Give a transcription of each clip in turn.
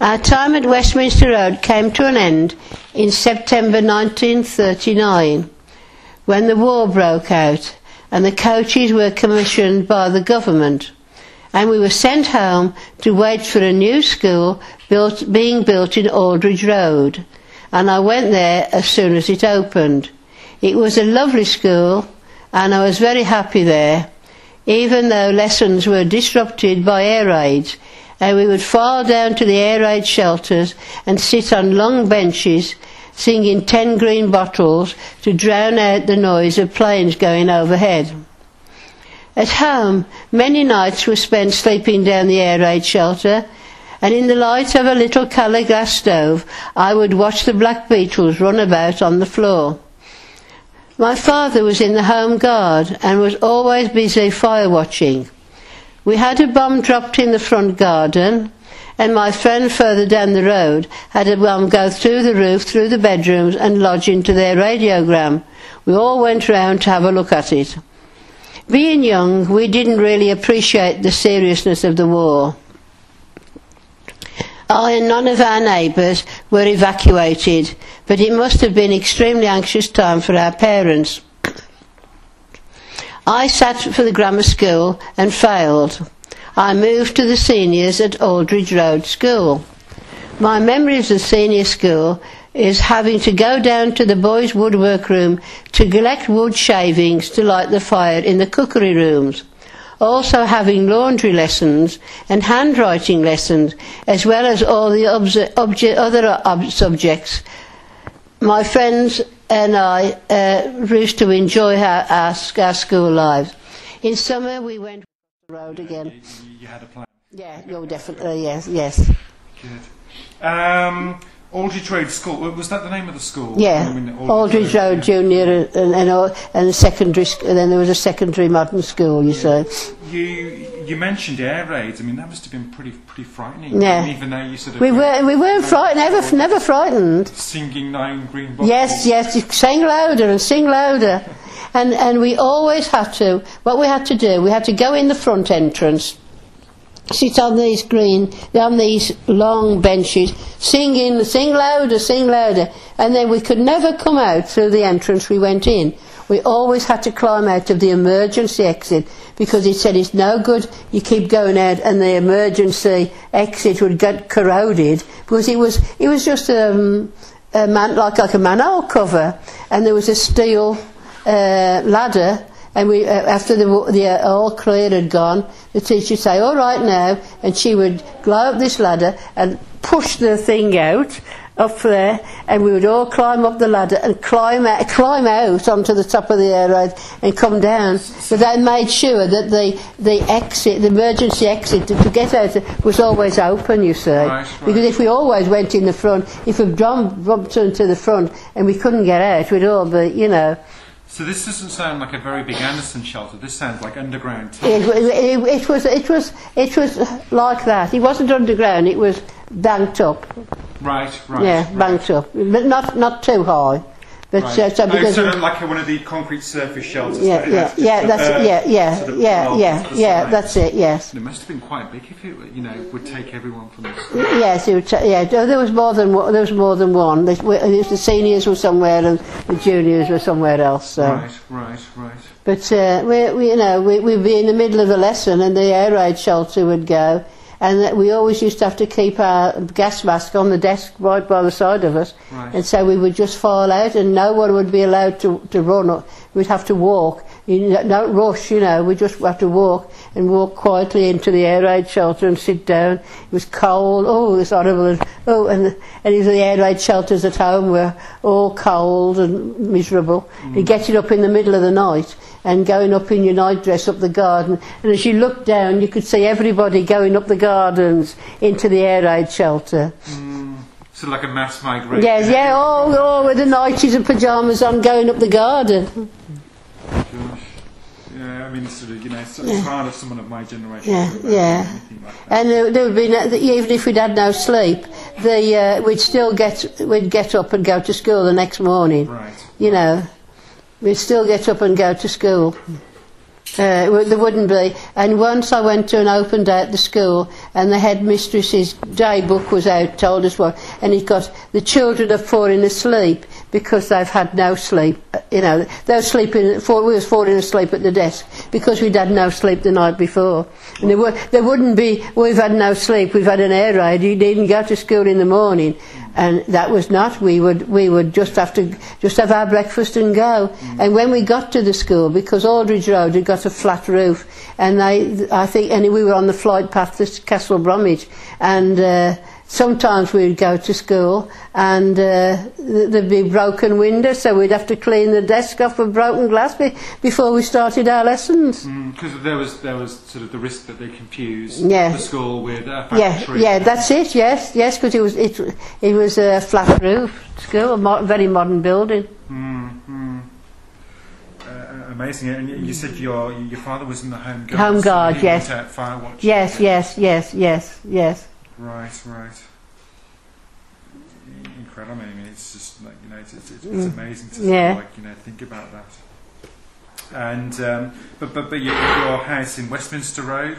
Our time at Westminster Road came to an end in September 1939, when the war broke out and the coaches were commissioned by the government, and we were sent home to wait for a new school being built in Aldridge Road, and I went there as soon as it opened. It was a lovely school and I was very happy there, even though lessons were disrupted by air raids, and we would file down to the air raid shelters and sit on long benches singing 10 Green Bottles to drown out the noise of planes going overhead. At home, many nights were spent sleeping down the air raid shelter, and in the light of a little colour glass stove I would watch the black beetles run about on the floor. My father was in the Home Guard and was always busy fire watching. We had a bomb dropped in the front garden, and my friend further down the road had a bomb go through the roof, through the bedrooms and lodge into their radiogram. We all went round to have a look at it. Being young, we didn't really appreciate the seriousness of the war. I and none of our neighbours were evacuated, but it must have been an extremely anxious time for our parents. I sat for the grammar school and failed. I moved to the seniors at Aldridge Road School. My memories of senior school is having to go down to the boys' woodwork room to collect wood shavings to light the fire in the cookery rooms. Also having laundry lessons and handwriting lessons, as well as all the other subjects. My friends and I used to enjoy our school lives. In summer we went to the road again. You had a plan? Yeah, no, definitely, yes. Good. Aldridge Road School, was that the name of the school? Yeah, Aldridge Road Junior and secondary, and then there was a secondary modern school, you say. You mentioned air raids. I mean, that must have been pretty frightening. Yeah. Even though you sort of... We weren't frightened, never frightened. Singing 9 Green Bottles. Yes, you sing louder and sing louder. And we always had to, what we had to do, we had to go in the front entrance, sit on these long benches, sing louder, and then we could never come out through the entrance we went in. We always had to climb out of the emergency exit, because it said it's no good you keep going out and the emergency exit would get corroded, because it was just like a manhole cover, and there was a steel ladder. And we, after the all clear had gone, the teacher would say, "All right now," and she would go up this ladder and push the thing out up there, and we would all climb up the ladder and climb out onto the top of the air raid and come down. But they made sure that the emergency exit to get out was always open, you see. Right. Because if we always went in the front, if we bumped into the front and we couldn't get out, we'd all be, you know. So this doesn't sound like a very big Anderson shelter. This sounds like underground. It was like that. It wasn't underground. It was banked up. Right. Yeah, banked up, but not too high. But right. So because sort of like one of the concrete surface shelters. That's it. Yes. It must have been quite big if it, would take everyone from the school. Yes, it would. There was more than one. The seniors were somewhere and the juniors were somewhere else. So. Right. But we'd be in the middle of the lesson and the air raid shelter would go. And we always used to have to keep our gas mask on the desk right by the side of us. Right. And so we would just file out and no one would be allowed to run. We'd have to walk. Don't rush, we just have to walk and walk quietly into the air raid shelter and sit down. It was cold. Oh, it was horrible. And the air raid shelters at home were all cold and miserable. You get it up in the middle of the night and going up in your nightdress up the garden, and as you looked down you could see everybody going up the gardens into the air raid shelter. So like a mass migration. Yes, all with the nighties and pyjamas on going up the garden. Gosh. Yeah, I mean, sort of, hard if someone of my generation. Yeah. Like and there would be even if we'd had no sleep, we'd get up and go to school the next morning. Right. We'd still get up and go to school. There wouldn't be. And once I went to an open day at the school, and the headmistress's day book was out, told us what, and it got, the children are falling asleep because they've had no sleep. You know, they were sleeping, we was falling asleep at the desk because we'd had no sleep the night before. And there wouldn't be, we've had no sleep, we've had an air raid, you didn't go to school in the morning. And that was not, we would just have our breakfast and go. And when we got to the school, because Aldridge Road had got a flat roof, and we were on the flight path to Castle Bromwich, and sometimes we'd go to school and there'd be broken windows, so we'd have to clean the desk off of broken glass before we started our lessons. Because there was sort of the risk that they confused the school with a factory. Yeah, that's it. Yes, because it was a flat roof school, a very modern building. Amazing. And you said your father was in the Home Guard. Home Guard, so he yes. went out fire watching. Yes. Right. Incredible. I mean, it's just like, you know, it's amazing to sort of, like, you know, think about that. And but your house in Westminster Road.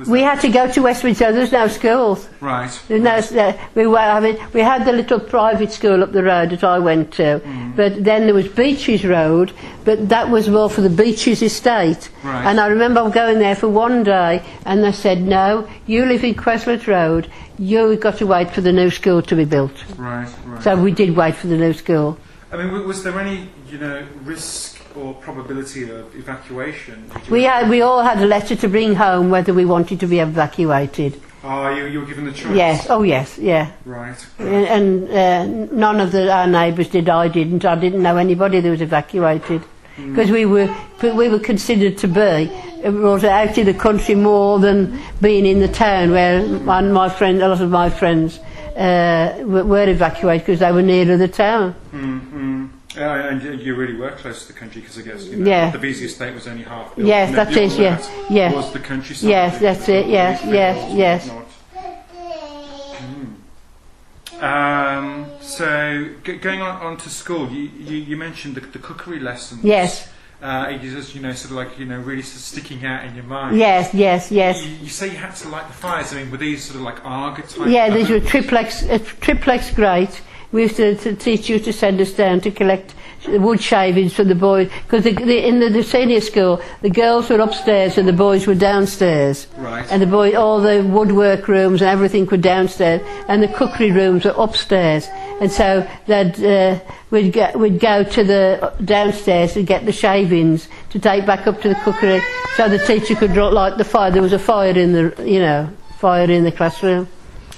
We had to go to Westminster. There's no schools. Right. There's no. We had the little private school up the road that I went to, but then there was Beaches Road, but that was more for the Beaches estate. Right. And I remember going there for one day, and they said, "No, you live in Questlet Road. You've got to wait for the new school to be built." Right. So we did wait for the new school. I mean, was there any, you know, risk or probability of evacuation? We all had a letter to bring home whether we wanted to be evacuated. Oh, you were given the choice? Yes, oh yes, yeah. Right. And none of our neighbours did, I didn't know anybody that was evacuated. Because we were considered to be out in the country more than being in the town, where a lot of my friends were evacuated because they were nearer the town. And you really were close to the country, because I guess, you know, the BC estate was only half built. Yes, that is, yes. Was the countryside. Yes, that's it, yes. So, going on to school, you mentioned the cookery lessons. Yes. You just, you know, sort of like, you know, really sort of sticking out in your mind. Yes. You say you had to light the fires. I mean, were these sort of like Arga type? Yeah, these were triplex grate. We used to teach you to send us down to collect wood shavings for the boys, because in the senior school, the girls were upstairs and the boys were downstairs. Right. And all the woodwork rooms and everything were downstairs, and the cookery rooms were upstairs. And so we'd go to the downstairs and get the shavings to take back up to the cookery, so the teacher could light the fire. There was a fire in the classroom.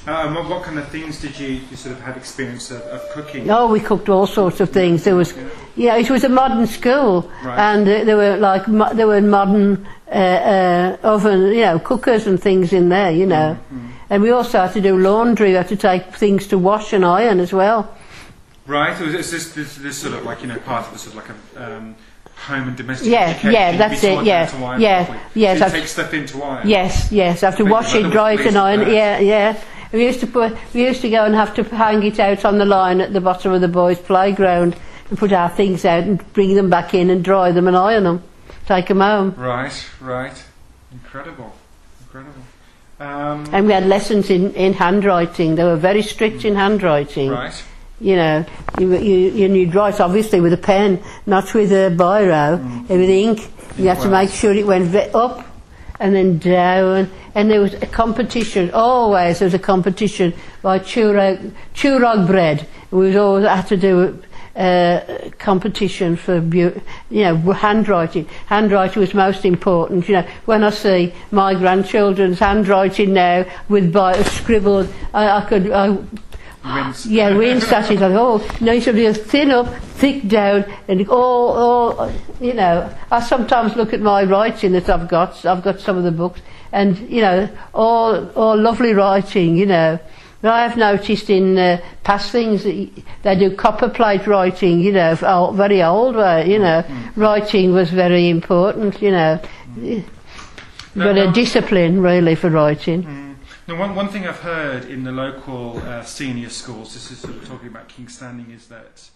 What kind of things did you sort of have experience of cooking? Oh, we cooked all sorts of things. There was, it was a modern school, right. And there were modern oven, cookers and things in there, And we also had to do laundry. We had to take things to wash and iron as well. Right. So is this sort of like, part of the sort of like a home and domestic education? Yeah, that's it. Yeah. So you take stuff into iron. Yes. I have to wash it, dry it, and iron. Yeah. We used to go and have to hang it out on the line at the bottom of the boys' playground and put our things out and bring them back in and dry them and iron them, take them home. Right. Incredible. And we had lessons in handwriting. They were very strict in handwriting. Right. You'd write obviously with a pen, not with a biro, with ink. You have to make sure it went up and then down. And there was a competition, always there was a competition by churag bread. We always had to do a competition for, handwriting. Handwriting was most important. When I see my grandchildren's handwriting now with scribbled, wince at it. You should be thin up, thick down, and I sometimes look at my writing that I've got some of the books, and all lovely writing. But I have noticed in past things that they do copper plate writing. Very old way. Writing was very important. But a discipline really for writing. Now, one thing I've heard in the local senior schools, this is sort of talking about King's Standing, is that